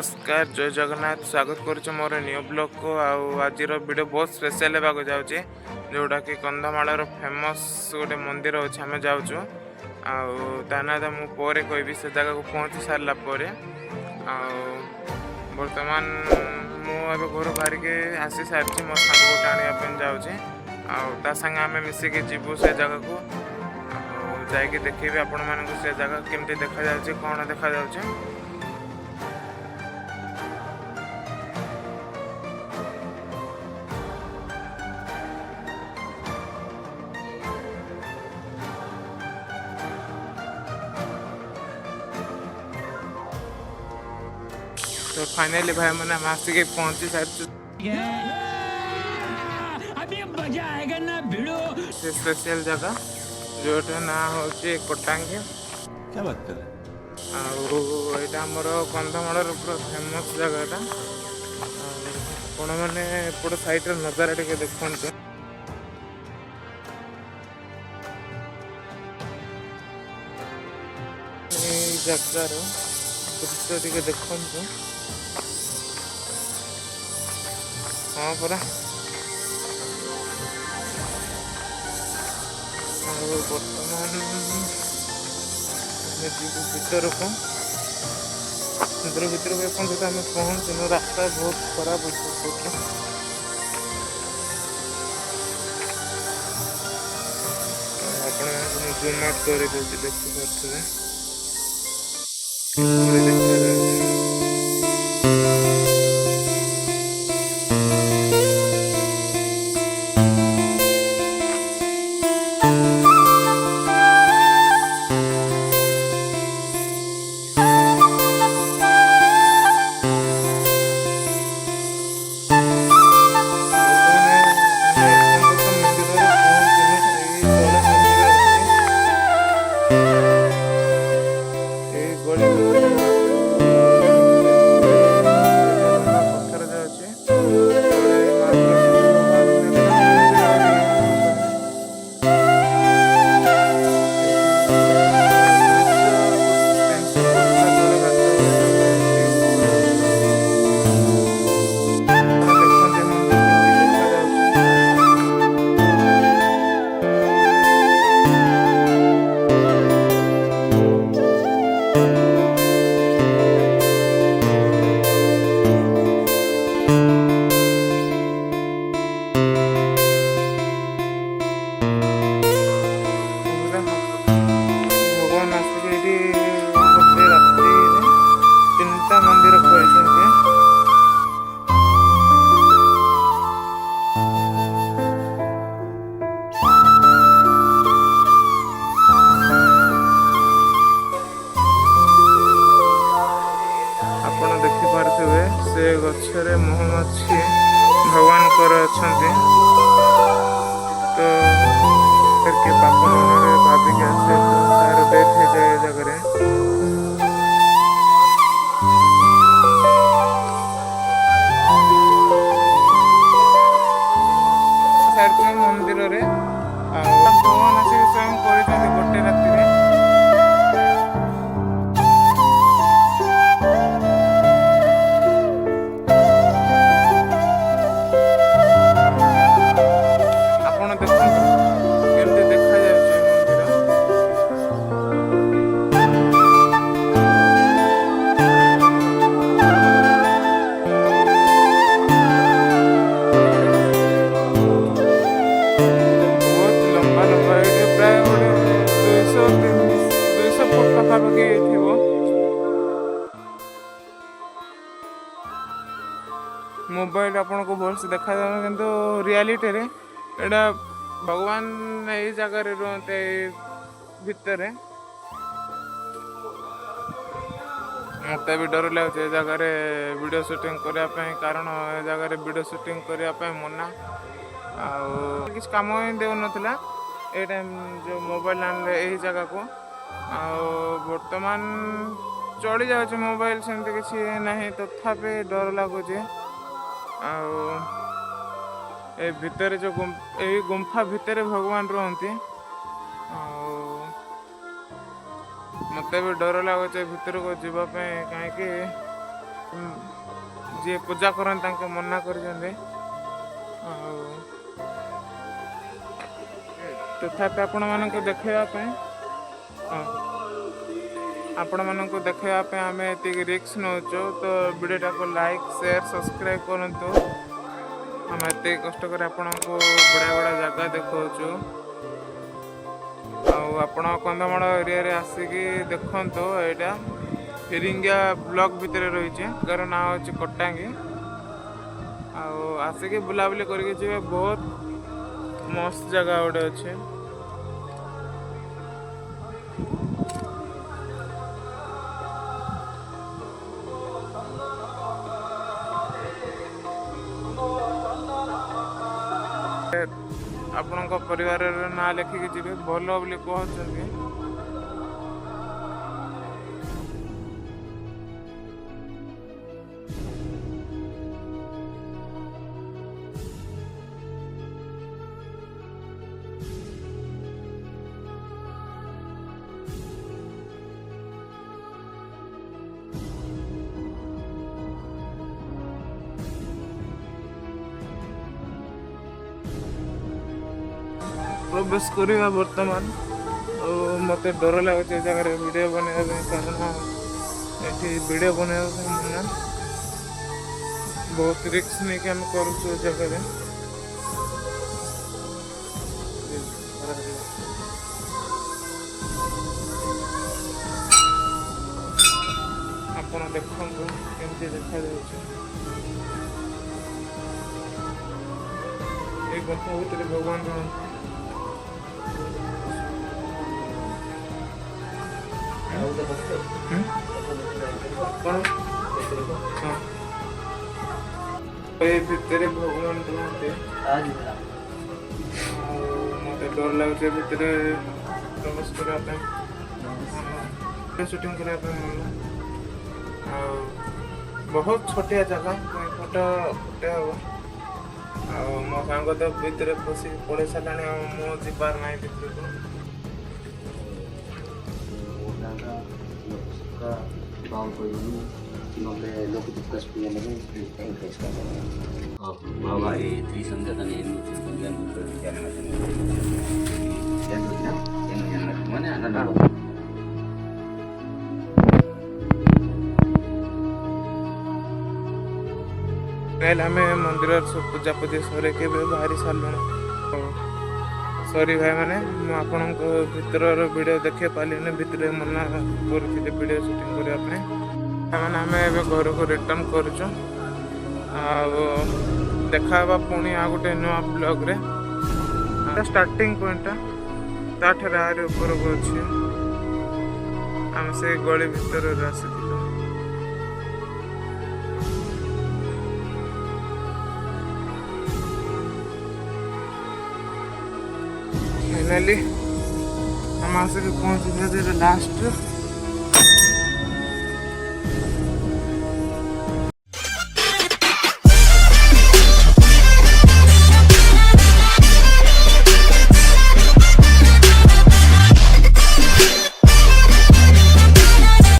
नमस्कार जय जगन्नाथ स्वागत करुच्छ मोर न्यू ब्लॉग को आज वीडियो बहुत स्पेशल होगा जाऊँगी जोटा कि कंधमाल फेमस गोटे मंदिर अच्छे आम जाऊँ ना तो मुझे कहबी से जगह को पहुँची सारा बर्तमान मुझे घर बाहर के आसी सारी मो सांग गोटे आने जाऊँगी सांगे आम मिसिकी जीवु से जगह को जाकि देखी आपण मानक से जगह केमती देखा जाउछि कौन देखा जाउछि। तो फाइनली भाई मैंने हम आसिक पहुंची सारी स्पेशल जगह जोटा ना हूँ कोटांगी क्या बात कर आईटा आमर कंधमाल पूरा फेमस जगहटा आपण मैंने एपट साइड नजारा टे देखते जगार दृश्य टे देखु हाँ परा बर्तमान भर को मंदिर भर को आम पहुँचनु रास्ता बहुत खराब अच्छे आप जूम आउट कर देखिए से गचरे महुमाछी भगवान अच्छा तो करके पाप मन भाविक आसे तार डेथ हो जाए जगह मंदिर भगवान आसिक स्वयं कर गोटे राति मोबाइल आपन को भल से देखा जाए किंतु रियलिटी रे एटा भगवान यही जगह रुहते भितर मत भी डर लगे जगह वीडियो शूटिंग करने कारण ए जगह वीडियो शूटिंग करने मना किसी कम ही दे ना ये टाइम जो मोबाइल आने यही जगह को बर्तमान चली जाए मोबाइल सेमती किसी ना तथापि डर लगुच भितर जो गुंफा भितर भगवान रुहती मत भी डर लगुचे भितर को जीवाई कहीं ଯିଏ ପୂଜା କରନ୍ତି ତାଙ୍କେ ମନା କରିଛନ୍ତି। ଆଉ ତଥାପି ଆପଣମାନଙ୍କୁ ଦେଖାଇବା ପାଇଁ ଆମେ ଏତିକି ରିକ୍ସ ନେଉଛୁ। ତ ଭିଡ଼ିଓଟାକୁ ଲାଇକ୍ ସେୟାର ସବସ୍କ୍ରାଇବ୍ କରନ୍ତୁ। ଆମେ ଏତିକି କଷ୍ଟ କରି ଆପଣଙ୍କୁ ବଢ଼ିଆ ଜାଗା ଦେଖାଉଛୁ। ଆଉ ଆପଣ କନ୍ଧମାଳ ଏରିଆରେ ଆସିକି ଦେଖନ୍ତୁ। ଏଇଟା ଫିରିଙ୍ଗିଆ ବ୍ଲକ୍ ଭିତରେ ରହିଛି। ତାର ନାଁ ହେଉଛି କଟାଙ୍ଗୀ। ଆଉ ଆସିକି ବୁଲାବୁଲି କରିକି ଯିବେ। ବହୁତ ମସ୍ତ ଜାଗା ଗୋଟେ ଅଛି। ଆପଣଙ୍କ ପରିବାରର ନାଁ ଲେଖିକି ଯିବେ, ଭଲ ବୋଲି କହୁଛନ୍ତି। ପ୍ରବେଶ କରିବା ବର୍ତ୍ତମାନ। ଆଉ ମୋତେ ଡର ଲାଗୁଛି ଏ ଜାଗାରେ ଭିଡ଼ିଓ ବନେଇବା ପାଇଁ, କାରଣ ଏଠି ଭିଡ଼ିଓ ବନେଇବା ପାଇଁ ମନା। ବହୁତ ରିକ୍ସ ନେଇକି ଆମେ କରୁଛୁ ଏ ଜାଗାରେ। ଆପଣ ଦେଖନ୍ତୁ କେମିତି ଦେଖାଯାଉଛି। ଏଇ ଗଛ ଭିତରେ ଭଗବାନ ରହନ୍ତି। ଏ ଭିତରେ ଭଗବାନ ରୁହନ୍ତି। ଆଉ ମୋତେ ଡର ଲାଗୁଛି ଏ ଭିତରେ ପ୍ରବେଶ କରିବା ପାଇଁ, ସୁଟିଂ କରିବା ପାଇଁ ମନା। ଆଉ ବହୁତ ଛୋଟିଆ ଜାଗା, ଫଟୋ ଉଠେଇ ହେବ। ଆଉ ମୋ ସାଙ୍ଗ ତ ଭିତରେ ପଶିକି ପଳେଇ ସାରିଲାଣି। ଆଉ ମୁଁ ଯିବାର ନାହିଁ ଭିତରକୁ। bahwa itu senjata ini kemudian yang mana ada ଆମେ ମନ୍ଦିରର ପୂଜାପୂଜି ସରେଇକି ଏବେ ବାହାରି ସାରିଲୁଣି। ସରି ଭାଇମାନେ, ମୁଁ ଆପଣଙ୍କ ଭିତରର ଭିଡ଼ିଓ ଦେଖେଇ ପାରିଲିନି। ଭିତରେ ମନା କରୁଥିଲି ଭିଡ଼ିଓ ସୁଟିଂ କରିବା ପାଇଁ। ତାମାନେ ଆମେ ଏବେ ଘରକୁ ରିଟର୍ଣ୍ଣ କରୁଛୁ। ଆଉ ଦେଖାହେବା ପୁଣି ଆଉ ଗୋଟେ ନୂଆ ବ୍ଲଗ୍ରେ। ଷ୍ଟାର୍ଟିଂ ପଏଣ୍ଟଟା ତାଠାରୁ ଆହୁରି ଉପରକୁ ଅଛି। ଆମେ ସେଇ ଗଳି ଭିତରରୁ ଆସିଥିଲୁ। ଫାଇନାଲି ଆମେ ଆସିକି ପହଞ୍ଚିଲୁ ଲାଷ୍ଟ।